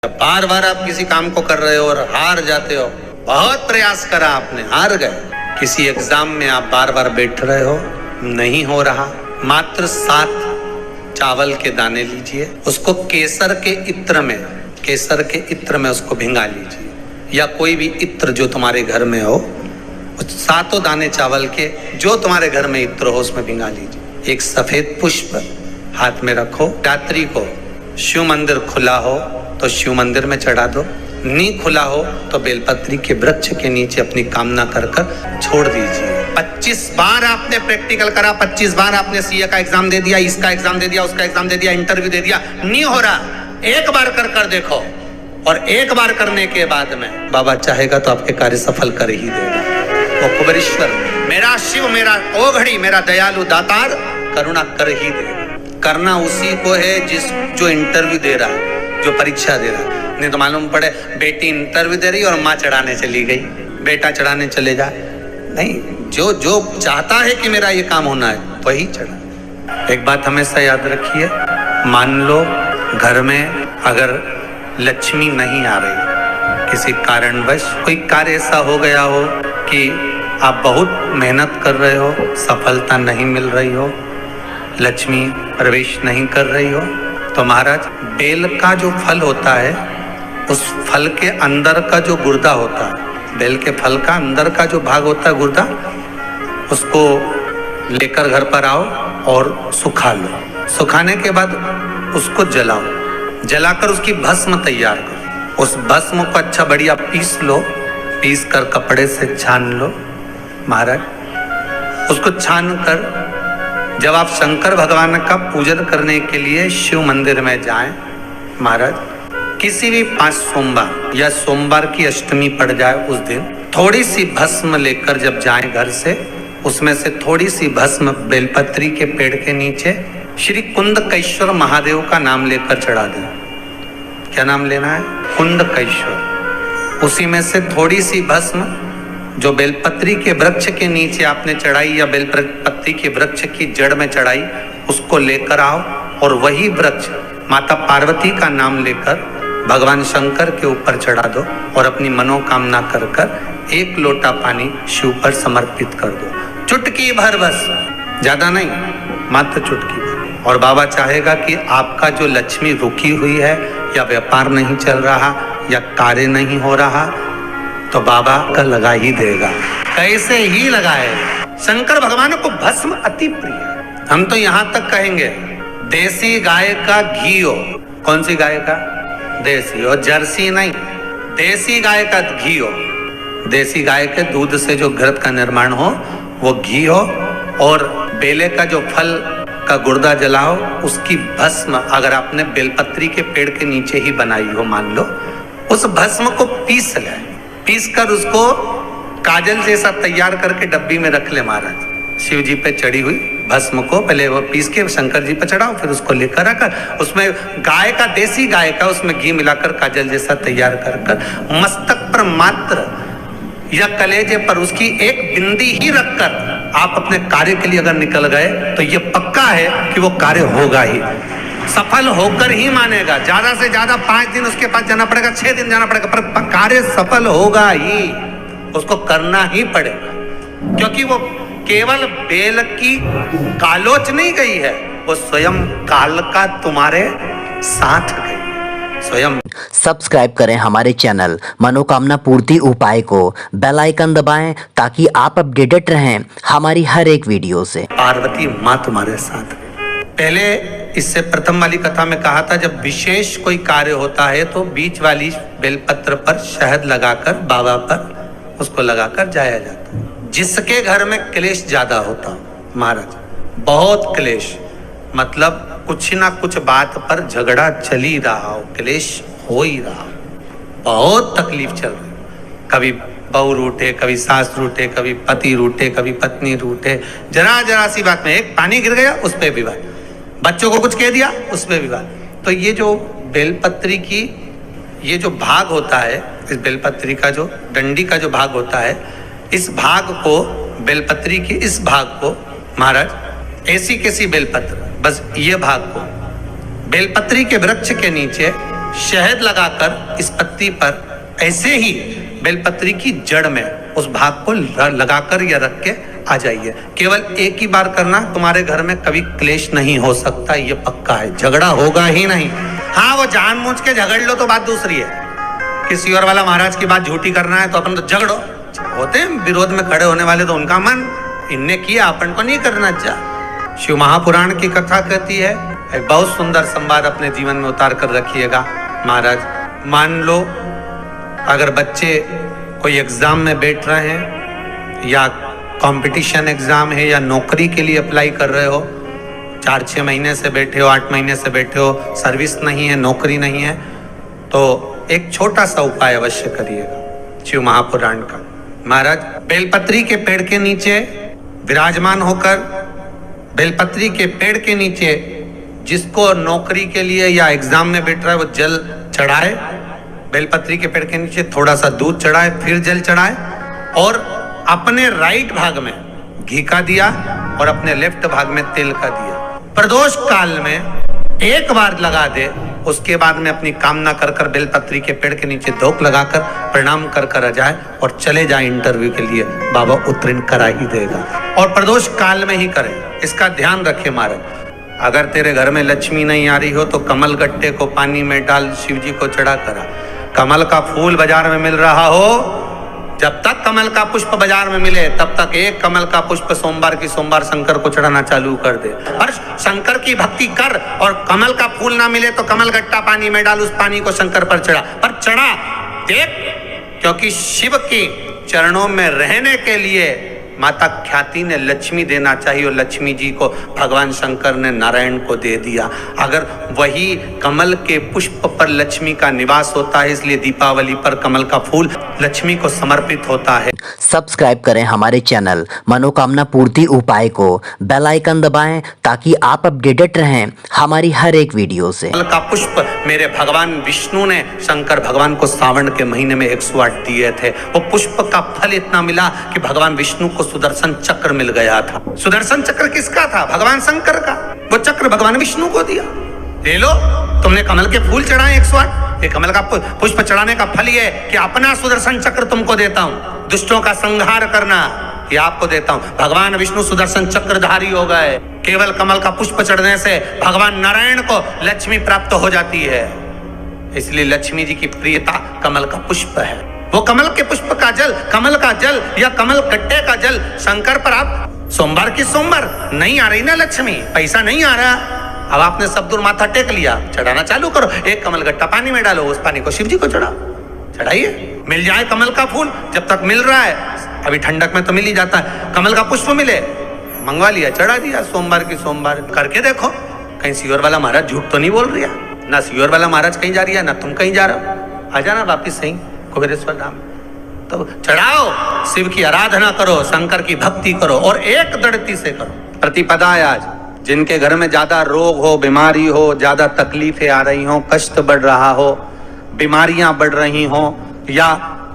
बार बार आप किसी काम को कर रहे हो और हार जाते हो। बहुत प्रयास करा आपने, हार गए। किसी एग्जाम में आप बार बार बैठ रहे हो, नहीं हो रहा। मात्र 7 चावल के दाने लीजिए, उसको केसर के इत्र में उसको भिंगा लीजिए, या कोई भी इत्र जो तुम्हारे घर में हो, 7 दाने चावल के जो तुम्हारे घर में इत्र हो उसमें भिंगा लीजिए। एक सफेद पुष्प हाथ में रखो। रात्रि को शिव मंदिर खुला हो तो शिव मंदिर में चढ़ा दो, नहीं खुला हो तो बेलपत्री के वृक्ष के नीचे अपनी कामना कर छोड़ दीजिए। 25 बार आपने प्रैक्टिकल करा, 25 बार आपने सीए का एग्जाम दे दिया, इसका एग्जाम दे दिया, उसका एग्जाम दे दिया, इंटरव्यू दे दिया, नहीं हो रहा। एक बार कर देखो, और एक बार करने के बाद में बाबा चाहेगा तो आपके कार्य सफल कर ही देगा। वो कुबेरेश्वर मेरा शिव, मेरा ओ घड़ी, मेरा दयालु दातार करुणा कर ही देगा। करना उसी को है जो इंटरव्यू दे रहा है, जो परीक्षा दे रहा है। नहीं तो मालूम पड़े बेटी इंटरव्यू दे रही और माँ चढ़ाने चली गई, बेटा चढ़ाने चले जाए। नहीं, जो चाहता है कि मेरा ये काम होना है वही चढ़ा। एक बात हमेशा याद रखिए, मान लो घर में अगर लक्ष्मी नहीं आ रही, किसी कारणवश कोई कार्य ऐसा हो गया हो कि आप बहुत मेहनत कर रहे हो, सफलता नहीं मिल रही हो, लक्ष्मी प्रवेश नहीं कर रही हो, तो महाराज बेल का जो फल होता है, उस फल के अंदर का जो गुर्दा होता है, बेल के फल का अंदर का जो भाग होता है गुर्दा, उसको लेकर घर पर आओ और सुखा लो। सुखाने के बाद उसको जलाओ, जलाकर उसकी भस्म तैयार करो। उस भस्म को अच्छा बढ़िया पीस लो, पीस कर कपड़े से छान लो। महाराज उसको छान कर जब आप शंकर भगवान का पूजन करने के लिए शिव मंदिर में जाएं, महाराज किसी भी 5 सोमवार या सोमवार की अष्टमी पड़ जाए उस दिन थोड़ी सी भस्म लेकर जब जाएं घर से, उसमें से थोड़ी सी भस्म बेलपत्री के पेड़ के नीचे श्री कुंदकेश्वर महादेव का नाम लेकर चढ़ा दें। क्या नाम लेना है? कुंदकेश्वर। उसी में से थोड़ी सी भस्म जो बेलपत्री के वृक्ष के नीचे आपने चढ़ाई या बेलपत्री के वृक्ष की जड़ में चढ़ाई, उसको लेकर आओ और वही वृक्ष माता पार्वती का नाम लेकर भगवान शंकर के ऊपर चढ़ा दो और अपनी मनोकामना कर 1 लोटा पानी शिव पर समर्पित कर दो। चुटकी भर, बस ज्यादा नहीं, मात्र चुटकी भर। और बाबा चाहेगा कि आपका जो लक्ष्मी रुकी हुई है, या व्यापार नहीं चल रहा, या कार्य नहीं हो रहा, तो बाबा का लगा ही देगा। कैसे ही लगाएगा। शंकर भगवान को भस्म अति प्रिय है। हम तो यहाँ तक कहेंगे देसी गाय का घी हो। कौन सी गाय का? देसी हो, जर्सी नहीं, देसी गाय का घी हो। देसी गाय के दूध से जो घृत का निर्माण हो वो घी हो, और बेले का जो फल का गुर्दा जलाओ, उसकी भस्म अगर आपने बेलपत्री के पेड़ के नीचे ही बनाई हो, मान लो, उस भस्म को पीस ले, पीस कर उसको काजल जैसा तैयार करके डब्बी में रख ले। महाराज शिव जी पे चढ़ी हुई भस्म को पहले वो पीस के शंकर जी पे चढ़ाओ, फिर उसको लेकर आकर उसमें गाय का, देसी गाय का, उसमें घी मिलाकर काजल जैसा तैयार कर मस्तक पर मात्र या कलेजे पर उसकी एक बिंदी ही रखकर आप अपने कार्य के लिए अगर निकल गए तो ये पक्का है कि वो कार्य होगा ही, सफल होकर ही मानेगा। ज्यादा से ज्यादा 5 दिन उसके पास जाना पड़ेगा, 6 दिन जाना पड़ेगा, पर कार्य सफल होगा ही। उसको करना ही पड़ेगा, क्योंकि वो केवल बेल की कालोच नहीं गई है, वो स्वयं काल का तुम्हारे साथ गई, स्वयं। सब्सक्राइब करें हमारे चैनल मनोकामना पूर्ति उपाय को, बेल आइकन दबाएं ताकि आप अपडेटेड रहें हमारी हर एक वीडियो से। पार्वती माँ तुम्हारे साथ। पहले इससे प्रथम वाली कथा में कहा था, जब विशेष कोई कार्य होता है तो बीच वाली बेलपत्र पर शहद लगाकर बाबा पर उसको लगाकर जाया जाता है। जिसके घर में क्लेश ज्यादा होता, महाराज बहुत क्लेश, मतलब कुछ ना कुछ बात पर झगड़ा चल ही रहा हो, क्लेश हो ही रहा, बहुत तकलीफ चल रही, कभी बहू रूठे, कभी सास रूठे, कभी पति रूठे, कभी पत्नी रूठे, जरा सी बात में एक पानी गिर गया उस पर विवाद, बच्चों को कुछ कह दिया उस पर विवाद। तो ये जो बेलपत्री की ये जो भाग होता है, इस बेलपत्री का जो डंडी का जो भाग होता है, इस भाग को, बेलपत्री की इस भाग को महाराज ऐसी कैसी बेलपत्र, बस ये भाग को बेलपत्री के वृक्ष के नीचे शहद लगाकर इस पत्ती पर ऐसे ही बेलपत्री की जड़ में उस भाग को लगाकर या रख के आ जाइए। केवल एक ही बार करना, तुम्हारे घर में कभी क्लेश नहीं हो सकता, ये पक्का है, झगड़ा होगा ही नहीं। हाँ, वो जानबूझ के झगड़ लो तो बात दूसरी है। किसी और वाला महाराज की बात झूठी करना है तो अपन तो झगड़ो, होते हैं विरोध में खड़े होने वाले, तो उनका मन, इनने किया अपन को नहीं करना चाहिए। शिव महापुराण की कथा कहती है, एक बहुत सुंदर संवाद अपने जीवन में उतार कर रखिएगा। महाराज, मान लो अगर बच्चे कोई एग्जाम में बैठ रहे हैं या कंपटीशन एग्जाम है या नौकरी के लिए अप्लाई कर रहे हो, 4-6 महीने से बैठे हो, 8 महीने से बैठे हो, सर्विस नहीं है, नौकरी नहीं है, तो एक छोटा सा उपाय अवश्य करिएगा शिव महापुराण का। महाराज, बेलपत्री के पेड़ के नीचे विराजमान होकर, बेलपत्री के पेड़ के नीचे जिसको नौकरी के लिए या एग्जाम में बैठ रहा है वो जल चढ़ाए, बेलपत्री के पेड़ के नीचे थोड़ा सा दूध चढ़ाए, फिर जल चढ़ाए और अपने राइट भाग में घी का दिया और अपने लेफ्ट भाग में तेल का दिया प्रदोष काल में एक बार लगा दे। उसके बाद में अपनी कामना कर कर बेलपत्री के पेड़ के नीचे धोख लगाकर प्रणाम कर कर आ जाए और चले जाए इंटरव्यू के लिए, बाबा उत्तीर्ण करा ही देगा। और प्रदोष काल में ही करे, इसका ध्यान रखे महाराज। अगर तेरे घर में लक्ष्मी नहीं आ रही हो तो कमल गट्टे को पानी में डाल शिव जी को चढ़ा करा। कमल का फूल बाजार में मिल रहा हो, जब तक कमल का पुष्प बाजार में मिले तब तक एक कमल का पुष्प सोमवार की सोमवार शंकर को चढ़ाना चालू कर दे। और शंकर की भक्ति कर और कमल का फूल ना मिले तो कमल गट्टा पानी में डाल, उस पानी को शंकर पर चढ़ा, पर चढ़ा देख, क्योंकि शिव के चरणों में रहने के लिए माता ख्याति ने लक्ष्मी देना चाहिए और लक्ष्मी जी को भगवान शंकर ने नारायण को दे दिया। अगर वही कमल के पुष्प पर लक्ष्मी का निवास होता है, इसलिए दीपावली पर कमल का फूल लक्ष्मी को समर्पित होता है। सब्सक्राइब करें हमारे चैनल मनोकामना पूर्ति उपाय को, बेल आइकन दबाएं ताकि आप अपडेटेड रहें हमारी हर एक वीडियो से। कमल का पुष्प मेरे भगवान विष्णु ने शंकर भगवान को सावन के महीने में 108 दिए थे। वो पुष्प का फल इतना मिला कि भगवान विष्णु को सुदर्शन चक्र मिल गया था। सुदर्शन चक्र किसका था? भगवान शंकर का। वो चक्र भगवान विष्णु को दिया। ले लो, तुमने कमल के फूल चढ़ाए 108, ये कमल का पुष्प चढ़ाने का फल ये कि अपना सुदर्शन चक्र तुमको देता हूँ, दुष्टों का संहार करना ये आपको देता हूँ। भगवान विष्णु सुदर्शन चक्रधारी हो गए। केवल कमल का पुष्प चढ़ने से भगवान नारायण को लक्ष्मी प्राप्त हो जाती है, इसलिए लक्ष्मी जी की प्रियता कमल का पुष्प है। वो कमल के पुष्प का जल, कमल का जल या कमल गट्टे का जल शंकर पर आप सोमवार की सोमवार नहीं आ रही ना लक्ष्मी, पैसा नहीं आ रहा, अब आपने सब दूर माथा टेक लिया, चढ़ाना चालू करो। एक कमल गट्टा पानी में डालो, उस पानी को शिव जी को चढ़ाओ, चढ़ाइए। मिल जाए कमल का फूल, जब तक मिल रहा है, अभी ठंडक में तो मिल ही जाता है, कमल का पुष्प मिले, मंगवा लिया, चढ़ा दिया। सोमवार की सोमवार करके देखो, कहीं सियोर वाला महाराज झूठ तो नहीं बोल रहा, ना सियोर वाला महाराज कहीं जा रही है, ना तुम कहीं जा रहे हो। आ जाना वापिस सही कुबेरेश्वर धाम, तो चढ़ाओ, शिव की आराधना करो, शंकर की भक्ति करो और एक दृढ़ता से करो। प्रतिपदा है आज, जिनके घर में ज्यादा रोग हो, बीमारी हो, ज्यादा तकलीफें आ रही हो, कष्ट बढ़ रहा हो, बीमारियां बढ़ रही हो या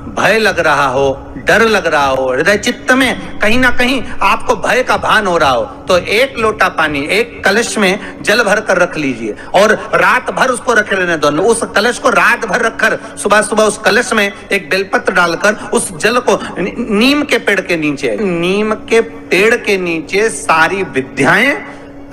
भय लग रहा हो, डर लग रहा हो, हृदय चित्त में कहीं ना कहीं आपको भय का भान हो रहा हो, तो एक लोटा पानी एक कलश में जल भर कर रख लीजिए और रात भर उसको रखे रहने दो। उस कलश को रात भर रखकर सुबह सुबह उस कलश में एक बेलपत्र डालकर उस जल को नीम के पेड़ के नीचे, नीम के पेड़ के नीचे सारी विद्याएं,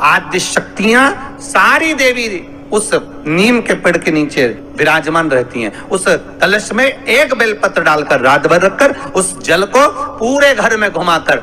आद्य शक्तियां, सारी देवी उस नीम के पेड़ के नीचे विराजमान रहती हैं। उस कलश में एक बेलपत्र डालकर रात भर रखकर उस जल को पूरे घर में घुमाकर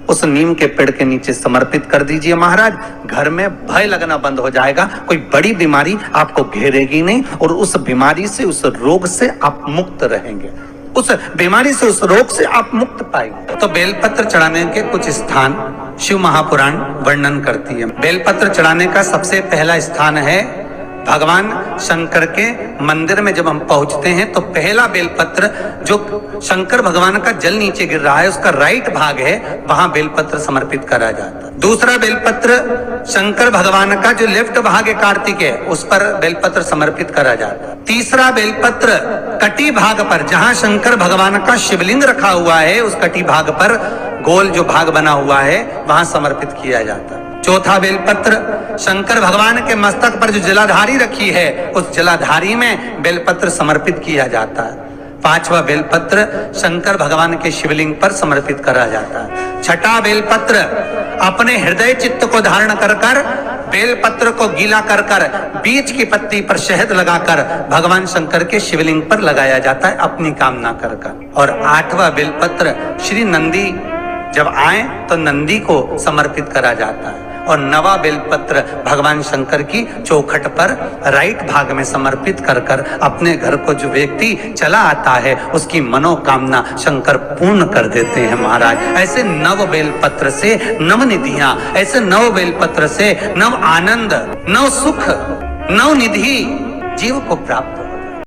उस नीम के पेड़ के नीचे समर्पित कर दीजिए महाराज। घर में भय लगना बंद हो जाएगा, कोई बड़ी बीमारी आपको घेरेगी नहीं और उस बीमारी से, उस रोग से आप मुक्त रहेंगे, उस बीमारी से, उस रोग से आप मुक्त पाएंगे। तो बेलपत्र चढ़ाने के कुछ स्थान शिव महापुराण वर्णन करती है। बेलपत्र चढ़ाने का सबसे पहला स्थान है भगवान शंकर के मंदिर में। जब हम पहुंचते हैं तो पहला बेलपत्र जो शंकर भगवान का जल नीचे गिर रहा है उसका राइट भाग है, वहां बेलपत्र समर्पित करा जाता है। दूसरा बेलपत्र शंकर भगवान का जो लेफ्ट भाग है कार्तिक है, उस पर बेलपत्र समर्पित करा जाता है। तीसरा बेलपत्र कटी भाग पर, जहां शंकर भगवान का शिवलिंग रखा हुआ है, उस कटी भाग पर गोल जो भाग बना हुआ है वहां समर्पित किया जाता है। चौथा बेलपत्र शंकर भगवान के मस्तक पर जो जलाधारी रखी है उस जलाधारी में बेलपत्र समर्पित किया जाता है। पांचवा बेलपत्र शंकर भगवान के शिवलिंग पर समर्पित करा जाता है। छठा बेलपत्र अपने हृदय चित्त को धारण कर कर बेलपत्र को गीला कर कर बीच की पत्ती पर शहद लगाकर भगवान शंकर के शिवलिंग पर लगाया जाता है अपनी कामना कर कर। और आठवां बेलपत्र श्री नंदी जब आए तो नंदी को समर्पित करा जाता है। और नवा बेलपत्र भगवान शंकर की चौखट पर राइट भाग में समर्पित कर कर अपने घर को जो व्यक्ति चला आता है उसकी मनोकामना शंकर पूर्ण कर देते हैं महाराज। ऐसे नव बेलपत्र से नव निधियां, ऐसे नव बेलपत्र से नव आनंद, नव सुख, नव निधि जीव को प्राप्त